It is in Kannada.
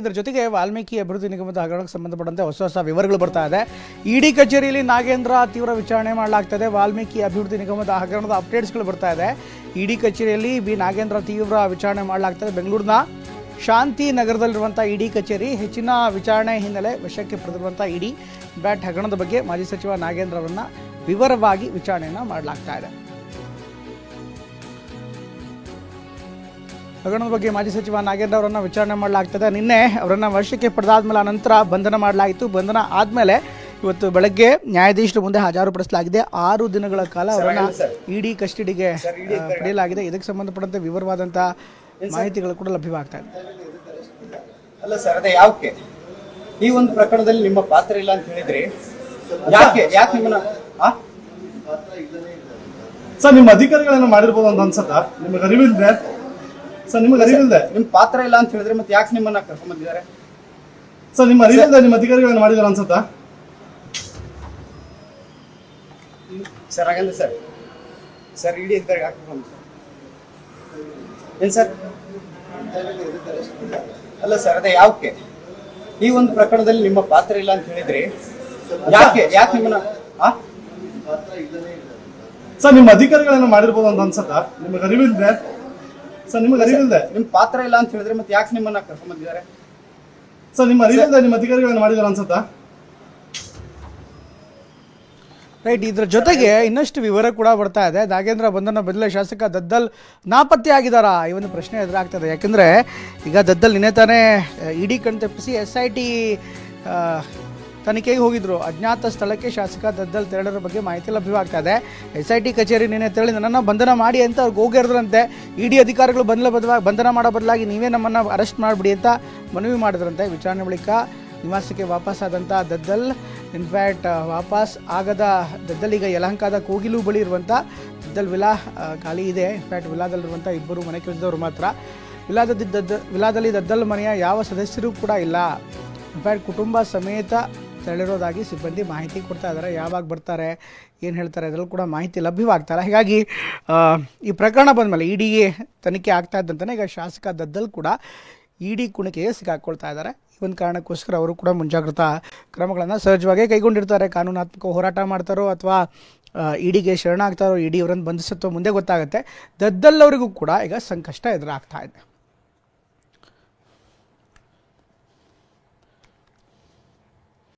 ಇದರ ಜೊತೆಗೆ ವಾಲ್ಮೀಕಿ ಅಭಿವೃದ್ಧಿ ನಿಗಮದ ಹಗರಣಕ್ಕೆ ಸಂಬಂಧಪಟ್ಟಂತೆ ಹೊಸ ವಿವರಗಳು ಬರ್ತಾ ಇದೆ. ಇಡಿ ಕಚೇರಿಯಲ್ಲಿ ನಾಗೇಂದ್ರ ತೀವ್ರ ವಿಚಾರಣೆ ಮಾಡಲಾಗ್ತದೆ. ವಾಲ್ಮೀಕಿ ಅಭಿವೃದ್ಧಿ ನಿಗಮದ ಹಗರಣದ ಅಪ್ಡೇಟ್ಸ್ಗಳು ಬರ್ತಾ ಇದೆ. ಇಡಿ ಕಚೇರಿಯಲ್ಲಿ ನಾಗೇಂದ್ರ ತೀವ್ರ ವಿಚಾರಣೆ ಮಾಡಲಾಗ್ತದೆ. ಬೆಂಗಳೂರಿನ ಶಾಂತಿ ನಗರದಲ್ಲಿರುವಂಥ ಇಡಿ ಕಚೇರಿ ಹೆಚ್ಚಿನ ವಿಚಾರಣೆ ಹಿನ್ನೆಲೆ ವಶಕ್ಕೆ ಪಡೆದಿರುವಂಥ ಇಡಿ ಬ್ಯಾಟ್ ಹಗರಣದ ಬಗ್ಗೆ ಮಾಜಿ ಸಚಿವ ನಾಗೇಂದ್ರ ಅವರನ್ನ ವಿವರವಾಗಿ ವಿಚಾರಣೆಯನ್ನು ಮಾಡಲಾಗ್ತಾ ಇದೆ. ಹಗರಣದ ಬಗ್ಗೆ ಮಾಜಿ ಸಚಿವ ನಾಗೇಂದ್ರ ಅವರನ್ನು ವಿಚಾರಣೆ ಮಾಡಲಾಗ್ತದೆ. ನಿನ್ನೆ ಅವರನ್ನು ವಶಕ್ಕೆ ಪಡೆದಾದ್ಮೇಲೆ ನಂತರ ಬಂಧನ ಮಾಡಲಾಯಿತು. ಬಂಧನ ಆದಮೇಲೆ ಇವತ್ತು ಬೆಳಗ್ಗೆ ನ್ಯಾಯಾಧೀಶರ ಮುಂದೆ ಹಾಜರುಪಡಿಸಲಾಗಿದೆ. 6 ದಿನಗಳ ಕಾಲ ಅವರನ್ನು ಇಡಿ ಕಸ್ಟಡಿಗೆ ಪಡೆಯಲಾಗಿದೆ. ಇದಕ್ಕೆ ಸಂಬಂಧಪಟ್ಟಂತೆ ವಿವರವಾದಂಥ ಮಾಹಿತಿಗಳು ಕೂಡ ಲಭ್ಯವಾಗ್ತಾ ಇದೆ. ಅಲ್ಲ ಸರ್, ಅದೇ ಯಾಕೆ ಈ ಒಂದು ಪ್ರಕರಣದಲ್ಲಿ ನಿಮ್ಮ ಪಾತ್ರ ಇಲ್ಲ ಅಂತ ಹೇಳಿದ್ರಿ? ಯಾಕೆ ನಿಮ್ಮನ್ನ ಸರ್ ನಿಮ್ಮ ಅಧಿಕಾರಿಗಳನ್ನ ಮಾಡಿರ್ಬೋದು ಅಂತ ಅನ್ಸತ್ತ? ನಿಮಗೆ ಅರಿವಿಲ್ದೆ ಸರ್? ನಿಮಗೆ ಅರಿವಿಲ್ದೆ ನಿಮ್ ಪಾತ್ರ ಇಲ್ಲ ಅಂತ ಹೇಳಿದ್ರೆ ಮತ್ತೆ ಯಾಕೆ ನಿಮ್ಮನ್ನ ಕರ್ಕೊಂಡ್ ಬಂದಿದ್ದಾರೆ ಸರ್? ನಿಮ್ಮ ಅರಿವಿಲ್ದೆ ನಿಮ್ಮ ಅಧಿಕಾರಿಗಳನ್ನ ಮಾಡಿದಾರ ಅನ್ಸತ್ತ ಸರ್? ಹಾಗಂದ್ರೆ ಸರ್ ಇಡಿ ಅಧಿಕಾರಿಗೆ ಹಾಕಿಕೊಂಡು ಏನ್ ಸರ್? ಅಲ್ಲ ಸರ್, ಅದೇ ಯಾಕೆ ಈ ಒಂದು ಪ್ರಕರಣದಲ್ಲಿ ನಿಮ್ಮ ಪಾತ್ರ ಇಲ್ಲ ಅಂತ ಹೇಳಿದ್ರಿ? ಯಾಕೆ ನಿಮ್ಮನ್ನ ಸರ್ ನಿಮ್ಮ ಅಧಿಕಾರಿಗಳನ್ನ ಮಾಡಿರ್ಬೋದು ಅಂತ ಅನ್ಸತ್ತ? ನಿಮಗೆ ಅರಿವಿಲ್ದೆ ಸರ್? ನಿಮಗೆ ಅರಿವಿಲ್ದೆ ನಿಮ್ ಪಾತ್ರ ಇಲ್ಲ ಅಂತ ಹೇಳಿದ್ರೆ ಮತ್ತೆ ಯಾಕೆ ನಿಮ್ಮನ್ನ ಕರ್ಕೊಂಡ್ ಬಂದಿದ್ದಾರೆ ಸರ್? ನಿಮ್ಮ ಅರಿವಿಲ್ದೆ ನಿಮ್ಮ ಅಧಿಕಾರಿಗಳನ್ನ ಮಾಡಿದಾರ ಅನ್ಸತ್ತ? ರೈಟ್. ಇದರ ಜೊತೆಗೆ ಇನ್ನಷ್ಟು ವಿವರ ಕೂಡ ಬರ್ತಾ ಇದೆ. ನಾಗೇಂದ್ರ ಬಂಧನ ಬದಲೇ ಶಾಸಕ ದದ್ದಲ್ ನಾಪತ್ತೆ ಆಗಿದ್ದಾರಾ ಈ ಒಂದು ಪ್ರಶ್ನೆ ಎದುರಾಗ್ತದೆ. ಯಾಕೆಂದರೆ ಈಗ ದದ್ದಲ್ ನಿನ್ನೆ ತಾನೇ ಇಡಿ ಕಣ್ತಪ್ಪಿಸಿ SIT ತನಿಖೆಗೆ ಹೋಗಿದ್ರು. ಅಜ್ಞಾತ ಸ್ಥಳಕ್ಕೆ ಶಾಸಕ ದದ್ದಲ್ ತೆರಳರ ಬಗ್ಗೆ ಮಾಹಿತಿ ಲಭ್ಯವಾಗ್ತಾ ಇದೆ. SIT ಕಚೇರಿ ನಿನ್ನೆ ತೆರಳಿ ನನ್ನನ್ನು ಬಂಧನ ಮಾಡಿ ಅಂತ ಅವ್ರಿಗೆ ಹೋಗಿರೋದ್ರಂತೆ. ಇಡಿ ಅಧಿಕಾರಿಗಳು ಬಂಧನ ಮಾಡೋ ಬದಲಾಗಿ ನೀವೇ ನಮ್ಮನ್ನು ಅರೆಸ್ಟ್ ಮಾಡಿಬಿಡಿ ಅಂತ ಮನವಿ ಮಾಡಿದ್ರಂತೆ. ವಿಚಾರಣೆ ಬಳಿಕ ನಿವಾಸಕ್ಕೆ ವಾಪಸ್ಸಾದಂಥ ದದ್ದಲ್ ಇನ್ಫ್ಯಾಕ್ಟ್ ವಾಪಸ್ ಆಗದ ದದ್ದಲ್ ಈಗ ಯಲಹಂಕದ ಕೋಗಿಲು ಬಳಿ ಇರುವಂಥ ದದ್ದಲ್ ವಿಲಾ ಖಾಲಿ ಇದೆ. ಇನ್ಫ್ಯಾಕ್ಟ್ ವಿಲಾದಲ್ಲಿರುವಂಥ ಇಬ್ಬರು ಮನೆ ಕೆಲಸದವರು ಮಾತ್ರ. ವಿಲಾದಲ್ಲಿ ದದ್ದಲ್ ಮನೆಯ ಯಾವ ಸದಸ್ಯರೂ ಕೂಡ ಇಲ್ಲ. ಇನ್ಫ್ಯಾಕ್ಟ್ ಕುಟುಂಬ ಸಮೇತ ತೆರಳಿರೋದಾಗಿ ಸಿಬ್ಬಂದಿ ಮಾಹಿತಿ ಕೊಡ್ತಾ ಇದ್ದಾರೆ. ಯಾವಾಗ ಬರ್ತಾರೆ, ಏನು ಹೇಳ್ತಾರೆ ಅದರಲ್ಲೂ ಕೂಡ ಮಾಹಿತಿ ಲಭ್ಯವಾಗ್ತಾರೆ. ಹೀಗಾಗಿ ಈ ಪ್ರಕರಣ ಬಂದಮೇಲೆ ಇಡಿಗೆ ತನಿಖೆ ಆಗ್ತಾ ಇದ್ದಂತಾನೆ ಈಗ ಶಾಸಕ ದದ್ದಲ್ ಕೂಡ ಇಡಿ ಕುಣಿಕೆಗೆ ಸಿಕ್ಕಾಕೊಳ್ತಾ ಇದ್ದಾರೆ. ಈ ಒಂದು ಕಾರಣಕ್ಕೋಸ್ಕರ ಅವರು ಕೂಡ ಮುಂಜಾಗ್ರತಾ ಕ್ರಮಗಳನ್ನು ಸಹಜವಾಗಿ ಕೈಗೊಂಡಿರ್ತಾರೆ. ಕಾನೂನಾತ್ಮಕ ಹೋರಾಟ ಮಾಡ್ತಾರೋ ಅಥವಾ ಇಡಿಗೆ ಶರಣಾಗ್ತಾರೋ, ಇಡಿ ಅವರನ್ನು ಬಂಧಿಸುತ್ತೋ ಮುಂದೆ ಗೊತ್ತಾಗುತ್ತೆ. ದದ್ದಲ್ ಅವರಿಗೂ ಕೂಡ ಈಗ ಸಂಕಷ್ಟ ಎದುರಾಗ್ತಾ ಇದೆ.